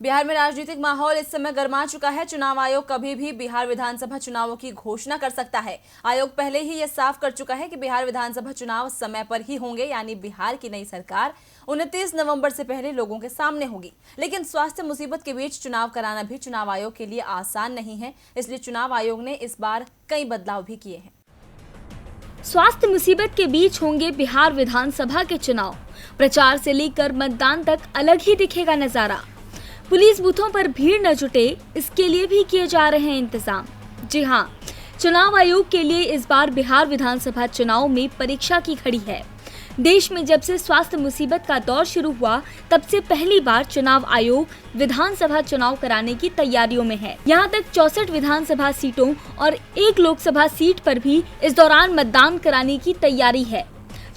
बिहार में राजनीतिक माहौल इस समय गर्मा चुका है। चुनाव आयोग कभी भी बिहार विधानसभा चुनावों की घोषणा कर सकता है। आयोग पहले ही यह साफ कर चुका है कि बिहार विधानसभा चुनाव समय पर ही होंगे, यानी बिहार की नई सरकार 29 नवंबर से पहले लोगों के सामने होगी। लेकिन स्वास्थ्य मुसीबत के बीच चुनाव कराना भी चुनाव आयोग के लिए आसान नहीं है, इसलिए चुनाव आयोग ने इस बार कई बदलाव भी किए हैं। स्वास्थ्य मुसीबत के बीच होंगे बिहार विधानसभा के चुनाव। प्रचार से लेकर मतदान तक अलग ही दिखेगा नजारा। पुलिस बूथों पर भीड़ न जुटे, इसके लिए भी किए जा रहे हैं इंतजाम। जी हां, चुनाव आयोग के लिए इस बार बिहार विधानसभा चुनाव में परीक्षा की घड़ी है। देश में जब से स्वास्थ्य मुसीबत का दौर शुरू हुआ, तब से पहली बार चुनाव आयोग विधानसभा चुनाव कराने की तैयारियों में है। यहाँ तक 64 विधानसभा सीटों और 1 लोकसभा सीट पर भी इस दौरान मतदान कराने की तैयारी है।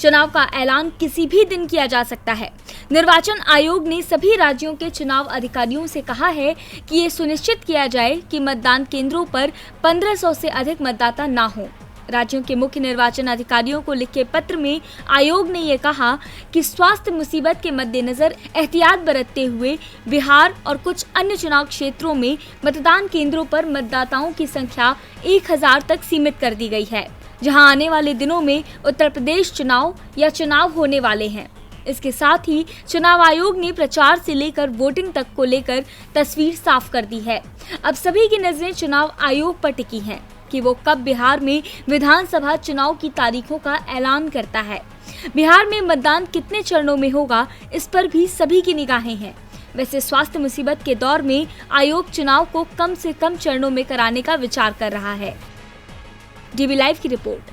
चुनाव का ऐलान किसी भी दिन किया जा सकता है। निर्वाचन आयोग ने सभी राज्यों के चुनाव अधिकारियों से कहा है कि ये सुनिश्चित किया जाए कि मतदान केंद्रों पर 1500 से अधिक मतदाता ना हो। राज्यों के मुख्य निर्वाचन अधिकारियों को लिखे पत्र में आयोग ने ये कहा कि स्वास्थ्य मुसीबत के मद्देनजर एहतियात बरतते हुए बिहार और कुछ अन्य चुनाव क्षेत्रों में मतदान केंद्रों पर मतदाताओं की संख्या 1000 तक सीमित कर दी गई है, जहां आने वाले दिनों में उत्तर प्रदेश चुनाव होने वाले हैं। इसके साथ ही चुनाव आयोग ने प्रचार से लेकर वोटिंग तक को लेकर तस्वीर साफ कर दी है। अब सभी की नजरें चुनाव आयोग पर टिकी हैं कि वो कब बिहार में विधानसभा चुनाव की तारीखों का ऐलान करता है। बिहार में मतदान कितने चरणों में होगा, इस पर भी सभी की निगाहें हैं। वैसे स्वास्थ्य मुसीबत के दौर में आयोग चुनाव को कम से कम चरणों में कराने का विचार कर रहा है। डीबी लाइव की रिपोर्ट।